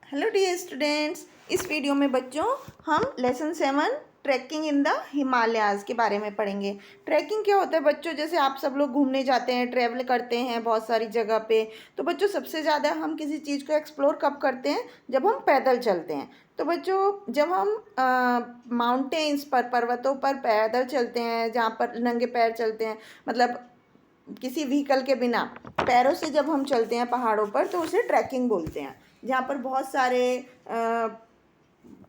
Hello dear students. इस video में बच्चों हम lesson 7 trekking in the Himalayas के बारे में पढ़ेंगे। ट्रैकिंग क्या होता है बच्चों? जैसे आप सब लोग घूमने जाते हैं, ट्रैवल करते हैं बहुत सारी जगह पे, तो बच्चों सबसे ज़्यादा हम किसी चीज़ को एक्सप्लोर कब करते हैं? जब हम पैदल चलते हैं। तो बच्चों जब हम माउंटेन्स पर, पर्वतों पर पैदल चलते हैं, जहाँ पर नंगे पैर चलते हैं, मतलब किसी व्हीकल के बिना पैरों से जब हम चलते हैं पहाड़ों पर, तो उसे ट्रैकिंग बोलते हैं। जहाँ पर बहुत सारे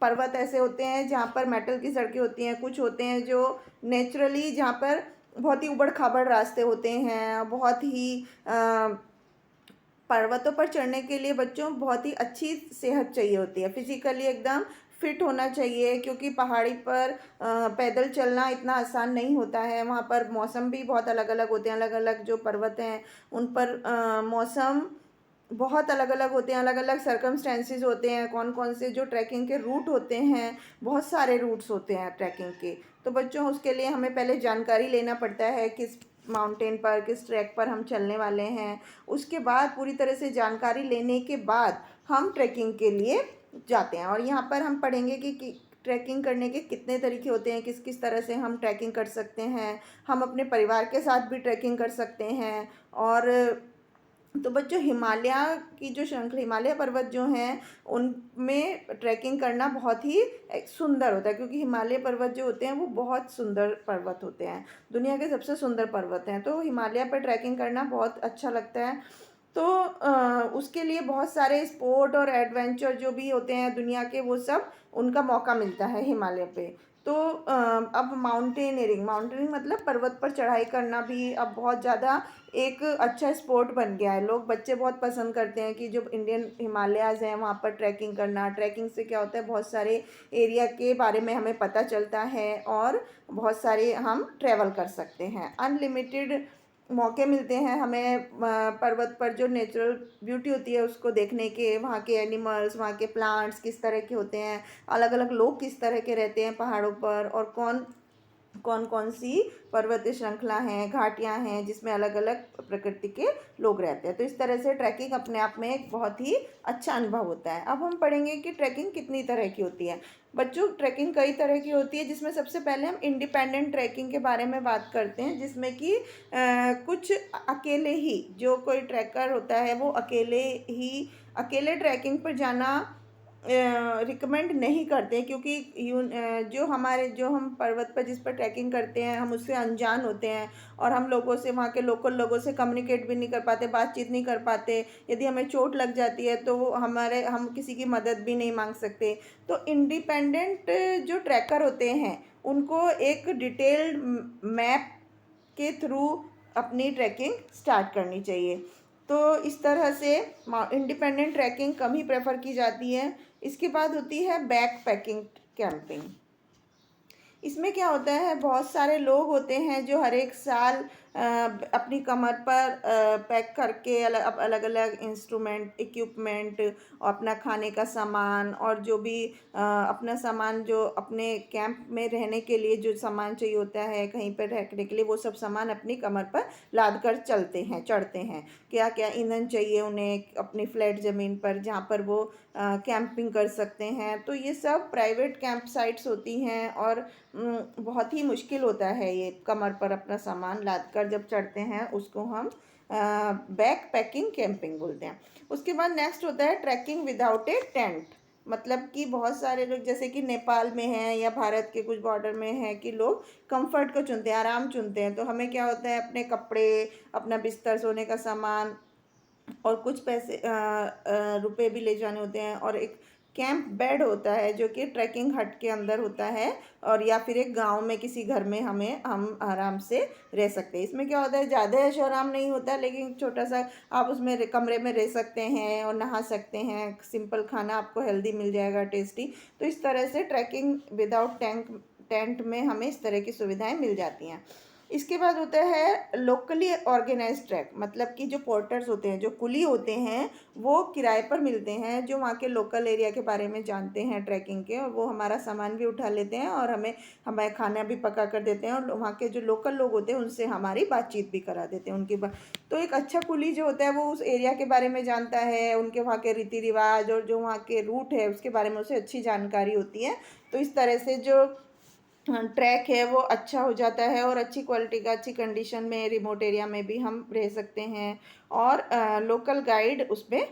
पर्वत ऐसे होते हैं जहाँ पर मेटल की सड़कें होती हैं, कुछ होते हैं जो नेचुरली, जहाँ पर बहुत ही उबड़ खाबड़ रास्ते होते हैं। बहुत ही पर्वतों पर चढ़ने के लिए बच्चों बहुत ही अच्छी सेहत चाहिए होती है, फिजिकली एकदम फिट होना चाहिए, क्योंकि पहाड़ी पर पैदल चलना इतना आसान नहीं होता है। वहाँ पर मौसम भी बहुत अलग अलग होते हैं, अलग अलग जो पर्वत हैं उन पर मौसम बहुत अलग अलग होते हैं, अलग अलग सर्कमस्टेंसेस होते हैं। कौन कौन से जो ट्रैकिंग के रूट होते हैं, बहुत सारे रूट्स होते हैं ट्रैकिंग के। तो बच्चों उसके लिए हमें पहले जानकारी लेना पड़ता है किस माउंटेन पर, किस ट्रैक पर हम चलने वाले हैं। उसके बाद पूरी तरह से जानकारी लेने के बाद हम ट्रैकिंग के लिए जाते हैं। और यहाँ पर हम पढ़ेंगे कि ट्रैकिंग करने के कितने तरीके होते हैं, किस किस तरह से हम ट्रैकिंग कर सकते हैं। हम अपने परिवार के साथ भी ट्रैकिंग कर सकते हैं। और तो बच्चों हिमालय की जो श्रृंखला, हिमालय पर्वत जो हैं उनमें ट्रैकिंग करना बहुत ही सुंदर होता है, क्योंकि हिमालय पर्वत जो होते हैं वो बहुत सुंदर पर्वत होते हैं, दुनिया के सबसे सुंदर पर्वत हैं। तो हिमालय पर ट्रैकिंग करना बहुत अच्छा लगता है। तो उसके लिए बहुत सारे स्पोर्ट और एडवेंचर जो भी होते हैं दुनिया के, वो सब उनका मौका मिलता है हिमालय पे। तो अब माउंटेनियरिंग मतलब पर्वत पर चढ़ाई करना भी अब बहुत ज़्यादा एक अच्छा स्पोर्ट बन गया है। लोग, बच्चे बहुत पसंद करते हैं कि जो इंडियन हिमालयाज़ हैं वहाँ पर ट्रैकिंग करना। ट्रैकिंग से क्या होता है, बहुत सारे एरिया के बारे में हमें पता चलता है और बहुत सारे हम ट्रैवल कर सकते हैं। अनलिमिटेड मौके मिलते हैं हमें पर्वत पर जो नेचुरल ब्यूटी होती है उसको देखने के, वहाँ के एनिमल्स, वहाँ के प्लांट्स किस तरह के होते हैं, अलग अलग लोग किस तरह के रहते हैं पहाड़ों पर, और कौन कौन कौन सी पर्वतीय श्रृंखला हैं, घाटियां हैं जिसमें अलग अलग प्रकृति के लोग रहते हैं। तो इस तरह से ट्रैकिंग अपने आप में एक बहुत ही अच्छा अनुभव होता है। अब हम पढ़ेंगे कि ट्रैकिंग कितनी तरह की होती है। बच्चों ट्रैकिंग कई तरह की होती है, जिसमें सबसे पहले हम इंडिपेंडेंट ट्रैकिंग के बारे में बात करते हैं, जिसमें कि कुछ अकेले ही, जो कोई ट्रैकर होता है वो अकेले ट्रैकिंग पर जाना रिकमेंड नहीं करते, क्योंकि जो हम पर्वत पर जिस पर ट्रैकिंग करते हैं हम उससे अनजान होते हैं, और हम लोगों से, वहाँ के लोकल लोगों से कम्युनिकेट भी नहीं कर पाते, बातचीत नहीं कर पाते। यदि हमें चोट लग जाती है तो हम किसी की मदद भी नहीं मांग सकते। तो इंडिपेंडेंट जो ट्रैकर होते हैं उनको एक डिटेल्ड मैप के थ्रू अपनी ट्रैकिंग स्टार्ट करनी चाहिए। तो इस तरह से इंडिपेंडेंट ट्रैकिंग कम ही प्रेफर की जाती है। इसके बाद होती है बैक पैकिंग कैंपिंग। इसमें क्या होता है, बहुत सारे लोग होते हैं जो हर एक साल अपनी कमर पर पैक करके अलग अलग इंस्ट्रूमेंट, इक्विपमेंट और अपना खाने का सामान, और जो भी अपना सामान, जो अपने कैंप में रहने के लिए जो सामान चाहिए होता है, कहीं पर रहने के लिए, वो सब सामान अपनी कमर पर लाद कर चढ़ते हैं। क्या क्या ईंधन चाहिए उन्हें अपनी फ्लैट ज़मीन पर, जहाँ पर वो कैंपिंग कर सकते हैं। तो ये सब प्राइवेट कैंप साइट्स होती हैं, और बहुत ही मुश्किल होता है ये कमर पर अपना सामान लाद कर जब चढ़ते हैं, उसको हम बैक पैकिंग कैंपिंग बोलते हैं। उसके बाद नेक्स्ट होता है ट्रैकिंग विदाउट ए टेंट। मतलब कि बहुत सारे लोग, जैसे कि नेपाल में हैं या भारत के कुछ बॉर्डर में हैं, कि लोग कंफर्ट को चुनते हैं, आराम चुनते हैं। तो हमें क्या होता है, अपने कपड़े, अपना बिस्तर, सोने का सामान और कुछ पैसे रुपए भी ले जाने होते हैं, और एक कैंप बेड होता है जो कि ट्रैकिंग हट के अंदर होता है, और या फिर एक गांव में किसी घर में हम आराम से रह सकते हैं। इसमें क्या होता है, ज़्यादा ऐशो आराम नहीं होता, लेकिन छोटा सा आप उसमें कमरे में रह सकते हैं और नहा सकते हैं, सिंपल खाना आपको हेल्दी मिल जाएगा, टेस्टी। तो इस तरह से ट्रैकिंग विदाउट टेंट में हमें इस तरह की सुविधाएं मिल जाती हैं। इसके बाद होता है लोकली ऑर्गेनाइज्ड ट्रैक, मतलब कि जो पोर्टर्स होते हैं, जो कुली होते हैं, वो किराए पर मिलते हैं, जो वहाँ के लोकल एरिया के बारे में जानते हैं ट्रैकिंग के, और वो हमारा सामान भी उठा लेते हैं और हमें हमें खाना भी पका कर देते हैं, और वहाँ के जो लोकल लोग होते हैं उनसे हमारी बातचीत भी करा देते हैं तो एक अच्छा कुली जो होता है वो उस एरिया के बारे में जानता है, उनके वहाँ के रीति रिवाज और जो वहाँ के रूट है उसके बारे में उसे अच्छी जानकारी होती है। तो इस तरह से जो ट्रैक है वो अच्छा हो जाता है, और अच्छी क्वालिटी का, अच्छी कंडीशन में रिमोट एरिया में भी हम रह सकते हैं, और लोकल गाइड उसमें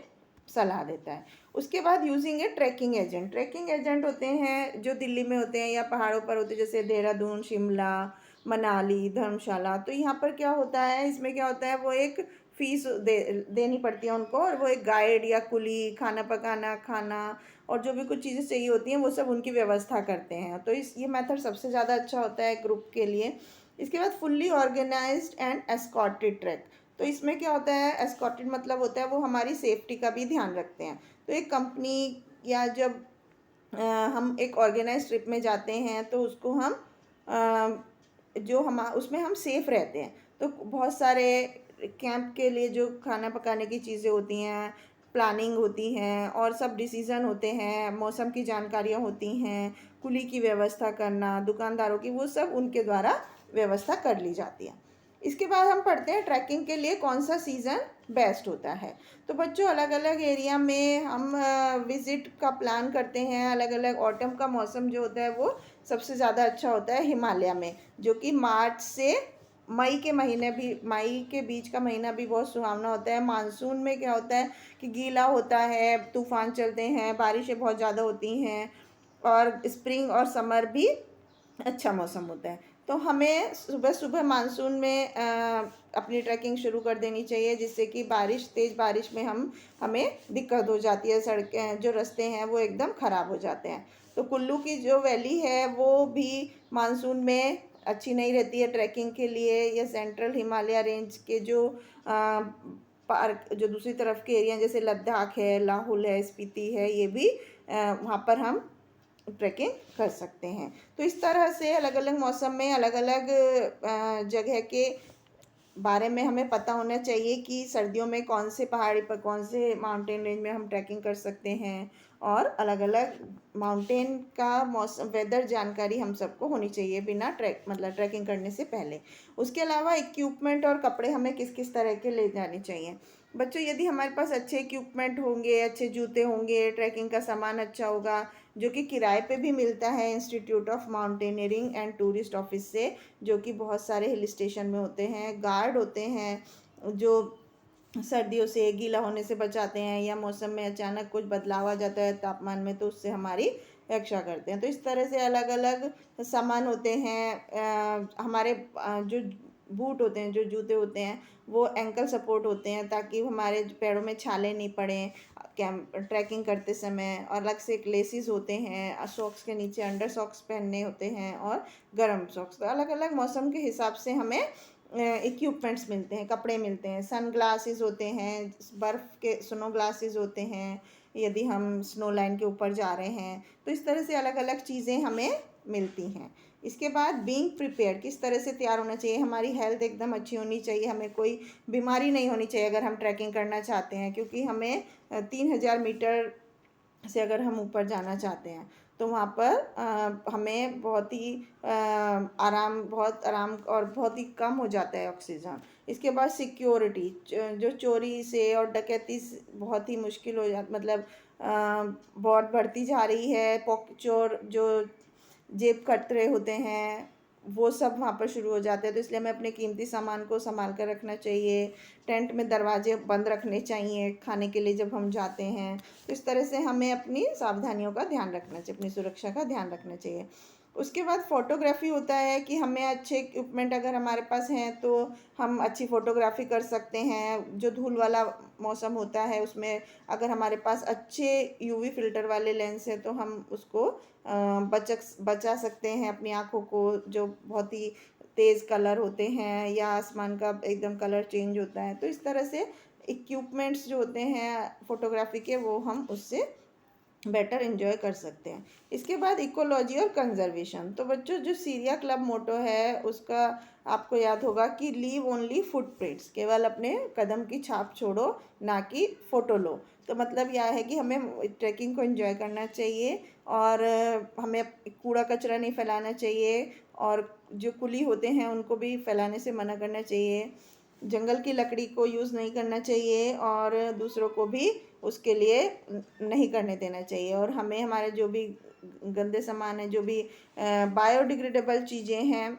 सलाह देता है। उसके बाद यूजिंग ए ट्रैकिंग एजेंट होते हैं जो दिल्ली में होते हैं या पहाड़ों पर होते हैं, जैसे देहरादून, शिमला, मनाली, धर्मशाला। तो यहाँ पर क्या होता है, इसमें क्या होता है, वो एक फीस देनी पड़ती है उनको, और वो एक गाइड या कुली, खाना पकाना, खाना और जो भी कुछ चीज़ें चाहिए होती हैं वो सब उनकी व्यवस्था करते हैं। तो इस ये मेथड सबसे ज़्यादा अच्छा होता है ग्रुप के लिए। इसके बाद fully organised and escorted trek. तो इसमें क्या होता है, एस्कॉर्टेड मतलब होता है वो हमारी सेफ्टी का भी ध्यान रखते हैं। तो एक कंपनी या जब हम एक ऑर्गेनाइज ट्रिप में जाते हैं तो उसको हम जो हम उसमें हम सेफ रहते हैं। तो बहुत सारे कैंप के लिए जो खाना पकाने की चीज़ें होती हैं, प्लानिंग होती हैं और सब डिसीज़न होते हैं, मौसम की जानकारियाँ होती हैं, कुली की व्यवस्था करना, दुकानदारों की, वो सब उनके द्वारा व्यवस्था कर ली जाती है। इसके बाद हम पढ़ते हैं ट्रैकिंग के लिए कौन सा सीज़न बेस्ट होता है। तो बच्चों, अलग अलग एरिया में हम विज़िट का प्लान करते हैं। अलग अलग ऑटम का मौसम जो होता है वो सबसे ज़्यादा अच्छा होता है हिमालय में, जो कि मार्च से मई के बीच का महीना भी बहुत सुहावना होता है। मानसून में क्या होता है कि गीला होता है, तूफान चलते हैं, बारिशें बहुत ज़्यादा होती हैं, और स्प्रिंग और समर भी अच्छा मौसम होता है। तो हमें सुबह सुबह मानसून में अपनी ट्रैकिंग शुरू कर देनी चाहिए, जिससे कि तेज़ बारिश में हमें दिक्कत हो जाती है, सड़कें जो रास्ते हैं वो एकदम ख़राब हो जाते हैं। तो कुल्लू की जो वैली है वो भी मानसून में अच्छी नहीं रहती है ट्रैकिंग के लिए। या सेंट्रल हिमालय रेंज के जो पार्क, जो दूसरी तरफ के एरिया जैसे लद्दाख है, लाहौल है, स्पीति है, ये भी वहाँ पर हम ट्रैकिंग कर सकते हैं। तो इस तरह से अलग अलग मौसम में अलग अलग जगह के बारे में हमें पता होना चाहिए कि सर्दियों में कौन से पहाड़ी पर, कौन से माउंटेन रेंज में हम ट्रैकिंग कर सकते हैं, और अलग अलग माउंटेन का मौसम, वेदर जानकारी हम सबको होनी चाहिए बिना ट्रैकिंग करने से पहले। उसके अलावा इक्विपमेंट और कपड़े हमें किस किस तरह के ले जाने चाहिए। बच्चों, यदि हमारे पास अच्छे इक्विपमेंट होंगे, अच्छे जूते होंगे, ट्रैकिंग का सामान अच्छा होगा, जो कि किराए पे भी मिलता है institute of mountaineering and tourist office से, जो कि बहुत सारे हिल स्टेशन में होते हैं। गार्ड होते हैं जो सर्दियों से, गीला होने से बचाते हैं, या मौसम में अचानक कुछ बदलाव आ जाता है तापमान में तो उससे हमारी रक्षा करते हैं। तो इस तरह से अलग अलग सामान होते हैं। हमारे जो बूट होते हैं, जो जूते होते हैं, वो एंकल सपोर्ट होते हैं ताकि हमारे पैरों में छाले नहीं पड़े कैंप ट्रैकिंग करते समय। और अलग से एक लेसिस होते हैं, सॉक्स के नीचे अंडर सॉक्स पहनने होते हैं, और गर्म सॉक्स। तो अलग अलग मौसम के हिसाब से हमें इक्विपमेंट्स मिलते हैं, कपड़े मिलते हैं। सन ग्लासेस होते हैं, बर्फ़ के स्नो ग्लासेस होते हैं यदि हम स्नो लाइन के ऊपर जा रहे हैं। तो इस तरह से अलग अलग चीज़ें हमें मिलती हैं। इसके बाद बीइंग प्रिपेयर, किस तरह से तैयार होना चाहिए। हमारी हेल्थ एकदम अच्छी होनी चाहिए, हमें कोई बीमारी नहीं होनी चाहिए अगर हम ट्रैकिंग करना चाहते हैं, क्योंकि हमें 3000 मीटर से अगर हम ऊपर जाना चाहते हैं तो वहाँ पर हमें बहुत आराम और बहुत ही कम हो जाता है ऑक्सीजन। इसके बाद सिक्योरिटी, जो चोरी से और डकैती बहुत ही मुश्किल हो जा मतलब बहुत बढ़ती जा रही है। चोर जो जेब कट रहे होते हैं वो सब वहाँ पर शुरू हो जाते हैं। तो इसलिए हमें अपने कीमती सामान को संभाल कर रखना चाहिए। टेंट में दरवाजे बंद रखने चाहिए खाने के लिए जब हम जाते हैं। तो इस तरह से हमें अपनी सावधानियों का ध्यान रखना चाहिए, अपनी सुरक्षा का ध्यान रखना चाहिए। उसके बाद फ़ोटोग्राफी होता है कि हमें अच्छे इक्विपमेंट अगर हमारे पास हैं तो हम अच्छी फ़ोटोग्राफी कर सकते हैं। जो धूल वाला मौसम होता है उसमें अगर हमारे पास अच्छे यूवी फ़िल्टर वाले लेंस है तो हम उसको बचा सकते हैं अपनी आँखों को, जो बहुत ही तेज़ कलर होते हैं या आसमान का एकदम कलर चेंज होता है। तो इस तरह से इक्विपमेंट्स जो होते हैं फ़ोटोग्राफी के वो हम उससे बेटर एंजॉय कर सकते हैं। इसके बाद इकोलॉजी और कंजर्वेशन। तो बच्चों जो सीरिया क्लब मोटो है उसका आपको याद होगा कि लीव ओनली फुटप्रिंट्स, केवल अपने कदम की छाप छोड़ो ना कि फ़ोटो लो। तो मतलब यह है कि हमें ट्रैकिंग को एंजॉय करना चाहिए और हमें कूड़ा कचरा नहीं फैलाना चाहिए और जो कुली होते हैं उनको भी फैलाने से मना करना चाहिए। जंगल की लकड़ी को यूज़ नहीं करना चाहिए और दूसरों को भी उसके लिए नहीं करने देना चाहिए। और हमें हमारे जो भी गंदे सामान हैं, जो भी बायोडिग्रेडेबल चीज़ें हैं,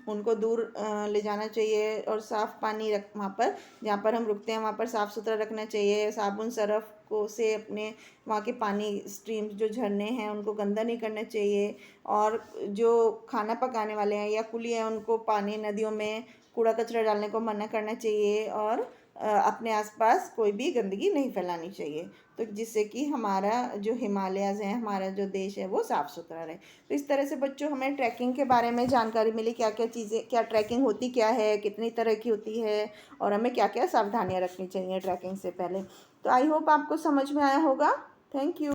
उनको दूर ले जाना चाहिए और साफ़ पानी रख वहाँ पर जहाँ पर हम रुकते हैं वहाँ पर साफ़ सुथरा रखना चाहिए। साबुन सरफ़ को से अपने वहाँ के पानी स्ट्रीम्स जो झरने हैं उनको गंदा नहीं करना चाहिए। और जो खाना पकाने वाले हैं या कुली हैं उनको पानी नदियों में कूड़ा कचरा डालने को मना करना चाहिए और अपने आसपास कोई भी गंदगी नहीं फैलानी चाहिए। तो जिससे कि हमारा जो हिमालयाज़ हैं, हमारा जो देश है वो साफ़ सुथरा रहे। तो इस तरह से बच्चों हमें ट्रैकिंग के बारे में जानकारी मिली, क्या क्या चीज़ें, क्या ट्रैकिंग होती क्या है, कितनी तरह की होती है और हमें क्या क्या सावधानियाँ रखनी चाहिए ट्रैकिंग से पहले। तो आई होप आपको समझ में आया होगा। Thank you.